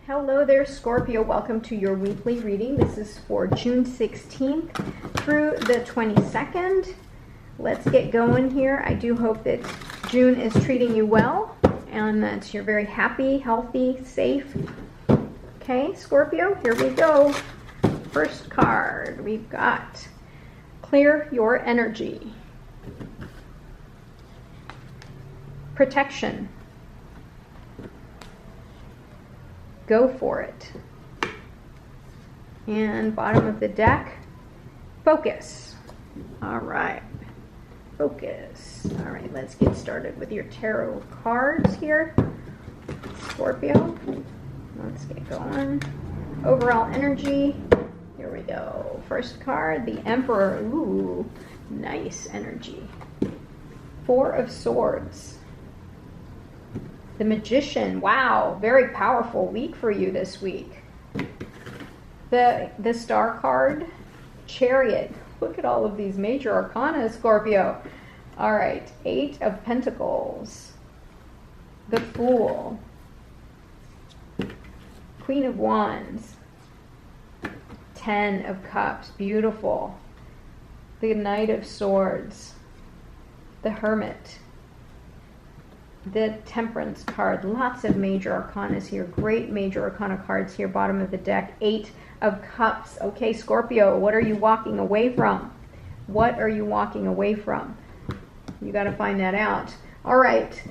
Hello there, Scorpio. Welcome to your weekly reading. This is for June 16th through the 22nd. Let's get going here. I do hope that June is treating you well and that you're very happy, healthy, safe. Okay, Scorpio, here we go. First card, we've got Clear Your Energy. Protection. Go for it. And bottom of the deck, focus. All right, focus. All right, let's get started with your tarot cards here, Scorpio. Let's get going. Overall energy. Here we go. First card, the Emperor. Ooh, nice energy. Four of Swords. The Magician. Wow, very powerful week for you this week. The Star card, Chariot. Look at all of these major arcana, Scorpio. All right, Eight of Pentacles. The Fool. Queen of Wands. 10 of Cups. Beautiful. The Knight of Swords. The Hermit. The Temperance card. Lots of major arcanas here. Great major arcana cards here. Bottom of the deck. Eight of Cups. Okay, Scorpio, what are you walking away from? What are you walking away from? You got to find that out. All right.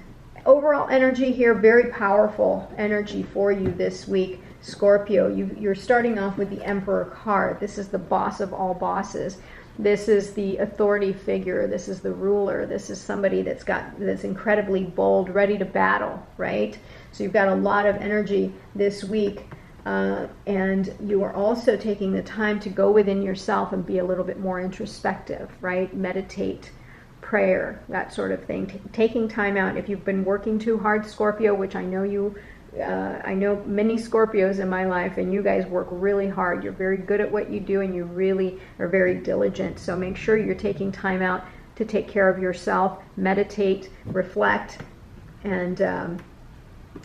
Overall energy here. Very powerful energy for you this week, Scorpio. You're starting off with the Emperor card. This is the boss of all bosses. This is the authority figure. This is the ruler. This is somebody that's incredibly bold, ready to battle, right? So you've got a lot of energy this week, and you are also taking the time to go within yourself and be a little bit more introspective, right? Meditate, prayer, that sort of thing. Taking time out. If you've been working too hard, Scorpio, which I know you. I know many Scorpios in my life, and you guys work really hard. You're very good at what you do, and you really are very diligent. So make sure you're taking time out to take care of yourself, meditate, reflect, and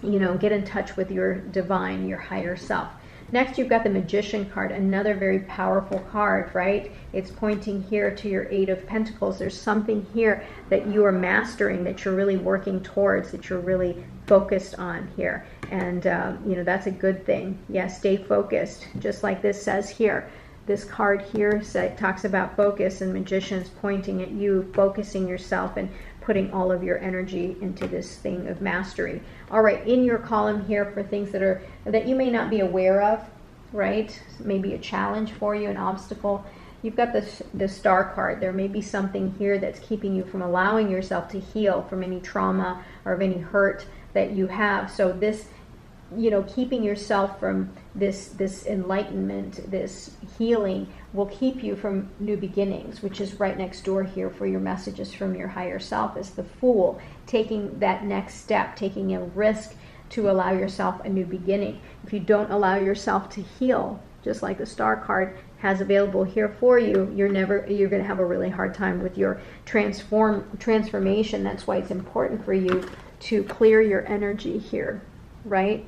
get in touch with your divine, your higher self. Next, you've got the Magician card, another very powerful card, right? It's pointing here to your Eight of Pentacles. There's something here that you are mastering, that you're really working towards, that you're really focused on here. And, that's a good thing. Yeah, stay focused, just like this says here. This card here talks about focus, and Magician's pointing at you, focusing yourself and putting all of your energy into this thing of mastery. All right, in your column here for things that you may not be aware of, right? Maybe a challenge for you, an obstacle. You've got the Star card. There may be something here that's keeping you from allowing yourself to heal from any trauma or of any hurt that you have. So this, keeping yourself from this enlightenment, this healing, will keep you from new beginnings, which is right next door here for your messages from your higher self, is the Fool, taking that next step, taking a risk to allow yourself a new beginning. If you don't allow yourself to heal, just like the Star card has available here for you, you're going to have a really hard time with your transformation. That's why it's important for you to clear your energy here, right?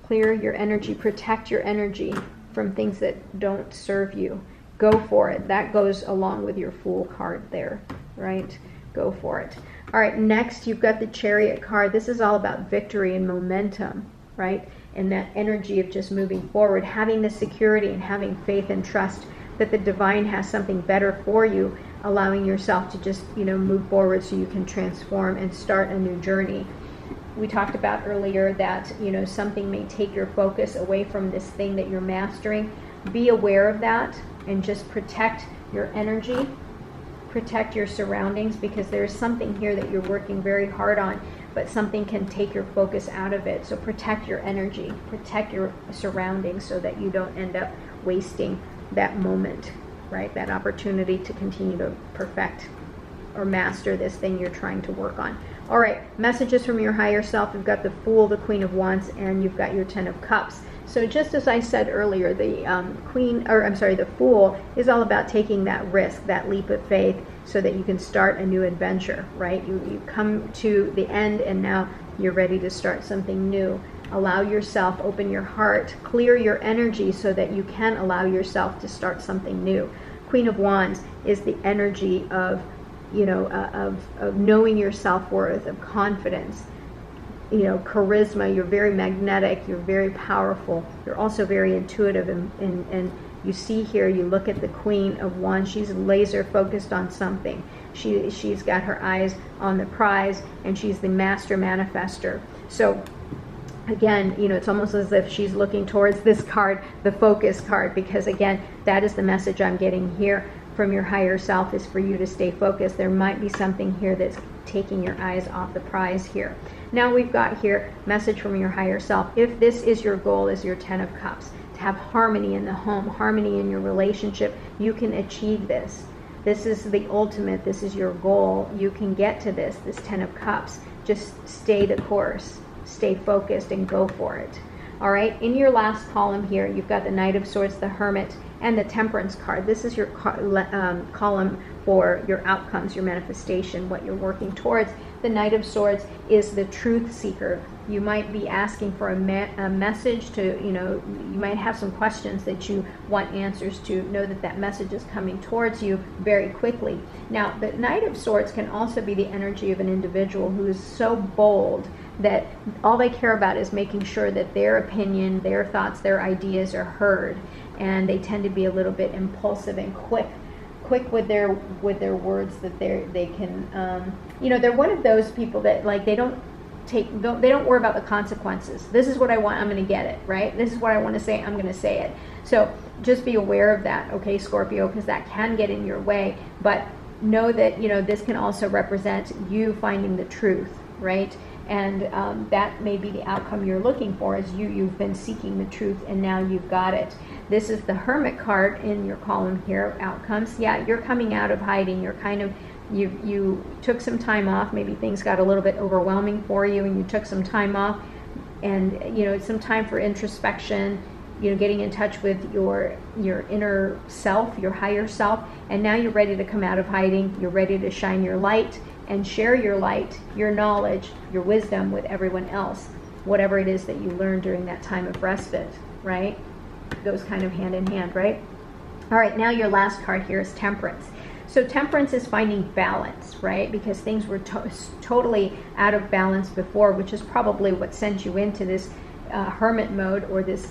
Clear your energy, protect your energy from things that don't serve you. Go for it. That goes along with your Fool card there, right? Go for it. All right, next you've got the Chariot card. This is all about victory and momentum, right? And that energy of just moving forward, having the security and having faith and trust that the divine has something better for you, allowing yourself to just, move forward so you can transform and start a new journey. We talked about earlier that, something may take your focus away from this thing that you're mastering. Be aware of that and just protect your energy, protect your surroundings, because there's something here that you're working very hard on, but something can take your focus out of it. So protect your energy, protect your surroundings so that you don't end up wasting that moment, right? That opportunity to continue to perfect or master this thing you're trying to work on. All right, messages from your higher self. You've got the Fool, the Queen of Wands, and you've got your 10 of Cups. So just as I said earlier, the Fool is all about taking that risk, that leap of faith, so that you can start a new adventure, right? You come to the end, and now you're ready to start something new. Allow yourself, open your heart, clear your energy so that you can allow yourself to start something new. Queen of Wands is the energy of, of knowing your self-worth, of confidence, charisma. You're very magnetic, you're very powerful, you're also very intuitive, and you see here, you look at the Queen of Wands, she's laser focused on something. She's got her eyes on the prize, and she's the master manifester. So again, it's almost as if she's looking towards this card, the focus card, because again, that is the message I'm getting here from your higher self, is for you to stay focused. There might be something here that's taking your eyes off the prize here. Now we've got here, message from your higher self. If this is your goal, is your 10 of Cups, to have harmony in the home, harmony in your relationship, you can achieve this. This is the ultimate. This is your goal. You can get to this 10 of Cups. Just stay the course. Stay focused and go for it. All right, in your last column here, you've got the Knight of Swords, the Hermit, and the Temperance card. This is your column for your outcomes, your manifestation, what you're working towards. The Knight of Swords is the truth seeker. You might be asking for a message to, you might have some questions that you want answers to. Know that that message is coming towards you very quickly. Now, the Knight of Swords can also be the energy of an individual who is so bold that all they care about is making sure that their opinion, their thoughts, their ideas are heard. And they tend to be a little bit impulsive and quick with their words, that they can, they're one of those people that, like, they don't worry about the consequences. This is what I want, I'm going to get it, right? This is what I want to say, I'm going to say it. So just be aware of that, okay, Scorpio, because that can get in your way. But know that, this can also represent you finding the truth, right? And that may be the outcome you're looking for, is you've been seeking the truth and now you've got it. This is the Hermit card in your column here, outcomes. Yeah, you're coming out of hiding. You're kind of, you took some time off. Maybe things got a little bit overwhelming for you and you took some time off, and some time for introspection, getting in touch with your inner self, your higher self, and now you're ready to come out of hiding. You're ready to shine your light and share your light, your knowledge, your wisdom with everyone else, whatever it is that you learned during that time of respite, right? Goes kind of hand in hand, right? All right, now your last card here is Temperance. So Temperance is finding balance, right? Because things were totally out of balance before, which is probably what sent you into this hermit mode, or this,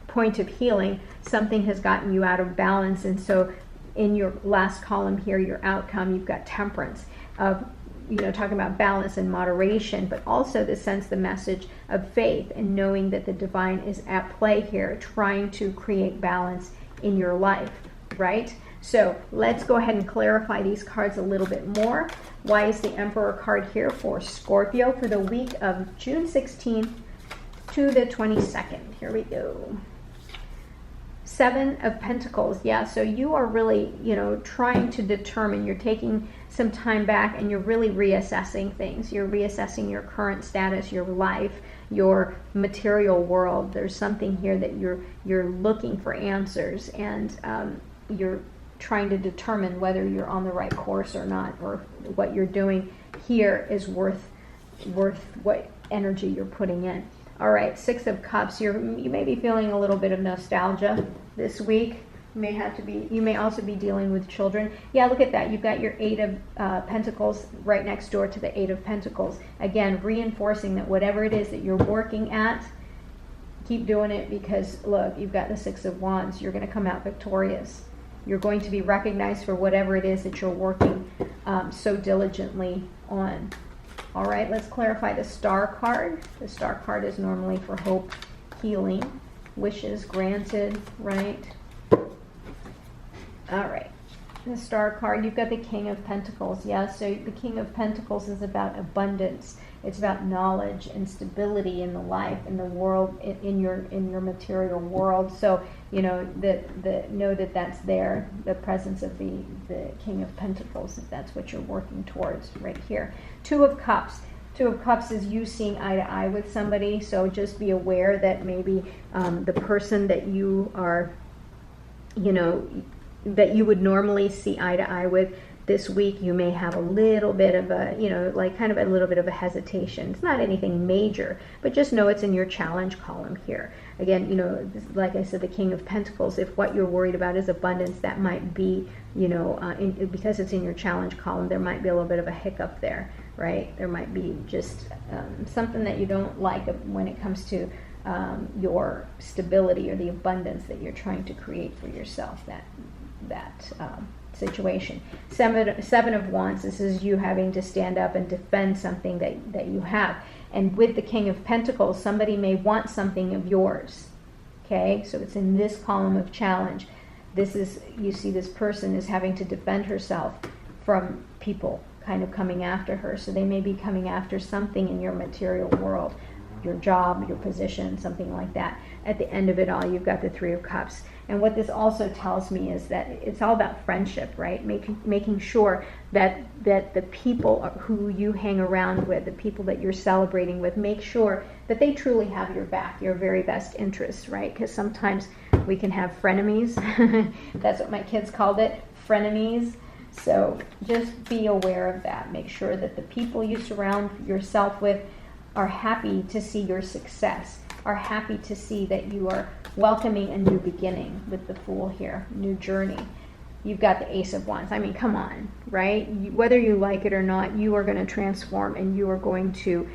point of healing. Something has gotten you out of balance, and so in your last column here, your outcome, you've got Temperance, of talking about balance and moderation, but also the sense, the message of faith and knowing that the divine is at play here, trying to create balance in your life, right? So let's go ahead and clarify these cards a little bit more. Why is the Emperor card here for Scorpio for the week of June 16th to the 22nd? Here we go. 7 of Pentacles. Yeah, so you are really, trying to determine, you're taking some time back and you're really reassessing things. You're reassessing your current status, your life, your material world. There's something here that you're looking for answers, and you're trying to determine whether you're on the right course or not, or what you're doing here is worth what energy you're putting in. All right, 6 of Cups. You may be feeling a little bit of nostalgia this week. You may also be dealing with children. Yeah, look at that. You've got your 8 of Pentacles right next door to the 8 of Pentacles. Again, reinforcing that whatever it is that you're working at, keep doing it, because look, you've got the 6 of Wands. You're going to come out victorious. You're going to be recognized for whatever it is that you're working so diligently on. All right, let's clarify the Star card. The Star card is normally for hope, healing, wishes granted, right? All right, the Star card, you've got the King of Pentacles. Yeah, so the King of Pentacles is about abundance. It's about knowledge and stability in the life, in the world, in your material world. So know that that's there, the presence of the King of Pentacles, if that's what you're working towards right here. 2 of Cups. 2 of Cups is you seeing eye to eye with somebody. So just be aware that maybe the person that you are, that you would normally see eye to eye with, this week you may have a little bit of a, like kind of a little bit of a hesitation. It's not anything major, but just know it's in your challenge column here. Again, like I said, the King of Pentacles, if what you're worried about is abundance, that might be, because it's in your challenge column, there might be a little bit of a hiccup there, right? There might be just something that you don't like when it comes to your stability or the abundance that you're trying to create for yourself, that situation. Seven of Wands, this is you having to stand up and defend something that you have. And with the King of Pentacles, somebody may want something of yours. Okay, so it's in this column of challenge. You see this person is having to defend herself from people kind of coming after her. So they may be coming after something in your material world, your job, your position, something like that. At the end of it all, you've got the Three of Cups. And what this also tells me is that it's all about friendship, right? Making sure that the people who you hang around with, the people that you're celebrating with, make sure that they truly have your back, your very best interests, right? Because sometimes we can have frenemies. That's what my kids called it, frenemies. So just be aware of that. Make sure that the people you surround yourself with are happy to see your success, are happy to see that you are welcoming a new beginning with the Fool here, new journey. You've got the Ace of Wands. I mean, come on, right? Whether you like it or not, you are going to transform and you are going to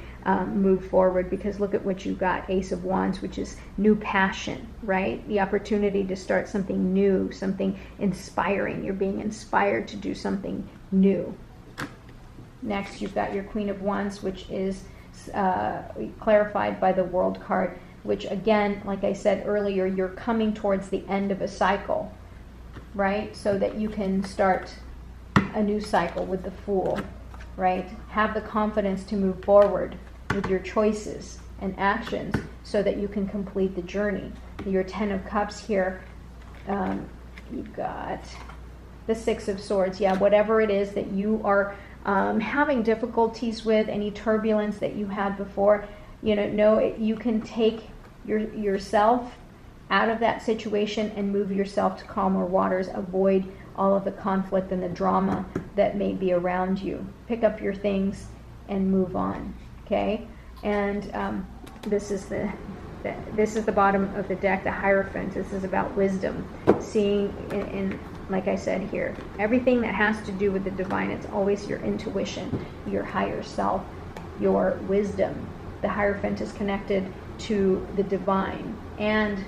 move forward, because look at what you got, Ace of Wands, which is new passion, right? The opportunity to start something new, something inspiring. You're being inspired to do something new. Next, you've got your Queen of Wands, which is clarified by the World card, which again, like I said earlier, you're coming towards the end of a cycle, right? So that you can start a new cycle with the Fool, right? Have the confidence to move forward with your choices and actions so that you can complete the journey. Your Ten of Cups here, you've got the Six of Swords. Yeah, whatever it is that you are having difficulties with, any turbulence that you had before, you can take yourself out of that situation and move yourself to calmer waters. Avoid all of the conflict and the drama that may be around you. Pick up your things and move on. Okay, and this is the bottom of the deck, the Hierophant. This is about wisdom, seeing in like I said here, everything that has to do with the divine, it's always your intuition, your higher self, your wisdom. The Hierophant is connected to the divine and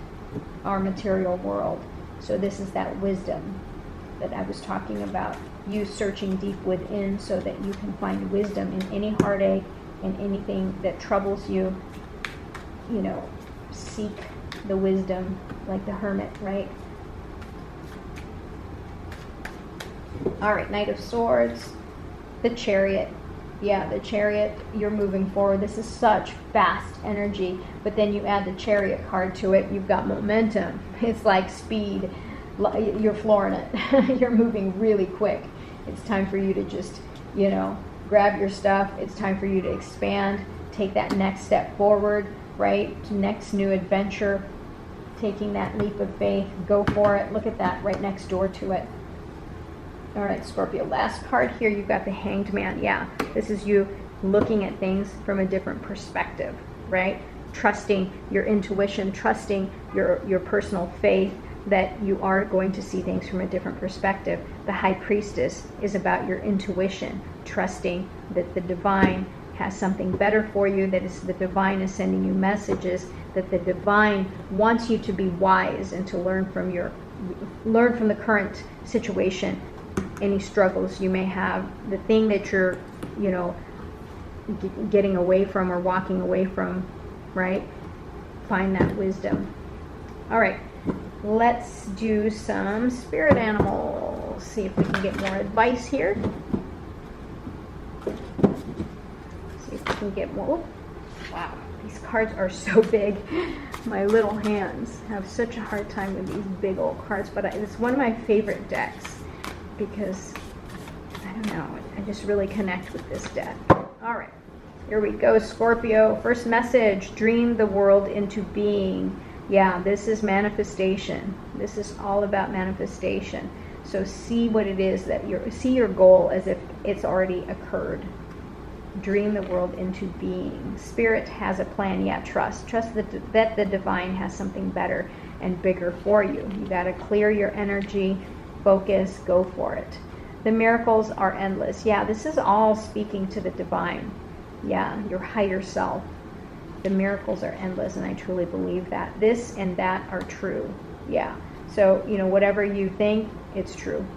our material world. So this is that wisdom that I was talking about. You searching deep within so that you can find wisdom in any heartache and anything that troubles you. Seek the wisdom like the Hermit, right? All right, Knight of Swords, the Chariot. Yeah, the Chariot, you're moving forward. This is such fast energy, but then you add the Chariot card to it, you've got momentum. It's like speed. You're flooring it. You're moving really quick. It's time for you to just, grab your stuff. It's time for you to expand, take that next step forward, right? Next new adventure, taking that leap of faith. Go for it. Look at that right next door to it. All right, Scorpio, last card here, you've got the Hanged Man. Yeah, this is you looking at things from a different perspective, right? Trusting your intuition, trusting your personal faith that you are going to see things from a different perspective. The High Priestess is about your intuition, trusting that the divine has something better for you, that is the divine is sending you messages, that the divine wants you to be wise and to learn from the current situation, any struggles you may have, the thing that you're, getting away from or walking away from, right? Find that wisdom. All right, let's do some spirit animals. See if we can get more advice here. See if we can get more. Oh, wow, these cards are so big. My little hands have such a hard time with these big old cards, but it's one of my favorite decks, because, I don't know, I just really connect with this deck. All right, here we go, Scorpio. First message, dream the world into being. Yeah, this is manifestation. This is all about manifestation. So see what it is that see your goal as if it's already occurred. Dream the world into being. Spirit has a plan. Yeah, trust that the divine has something better and bigger for you. You got to clear your energy, focus, go for it. The miracles are endless. Yeah, this is all speaking to the divine. Yeah, your higher self. The miracles are endless, and I truly believe that. This and that are true. Yeah. So, whatever you think, it's true.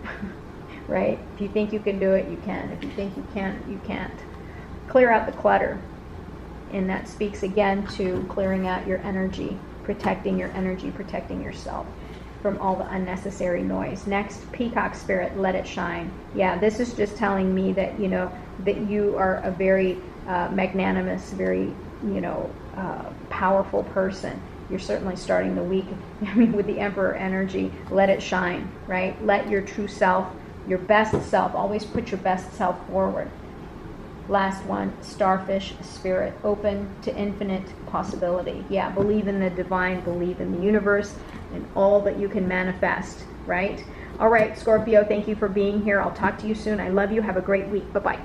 Right? If you think you can do it, you can. If you think you can't, you can't. Clear out the clutter. And that speaks again to clearing out your energy, protecting your energy, protecting yourself from all the unnecessary noise. Next, peacock spirit, let it shine. Yeah, this is just telling me that, that you are a very magnanimous, very, powerful person. You're certainly starting the week, with the Emperor energy. Let it shine, right? Let your true self, your best self, always put your best self forward. Last one, starfish spirit, open to infinite possibility. Yeah, believe in the divine, believe in the universe, and all that you can manifest, right? All right, Scorpio, thank you for being here. I'll talk to you soon. I love you. Have a great week. Bye-bye.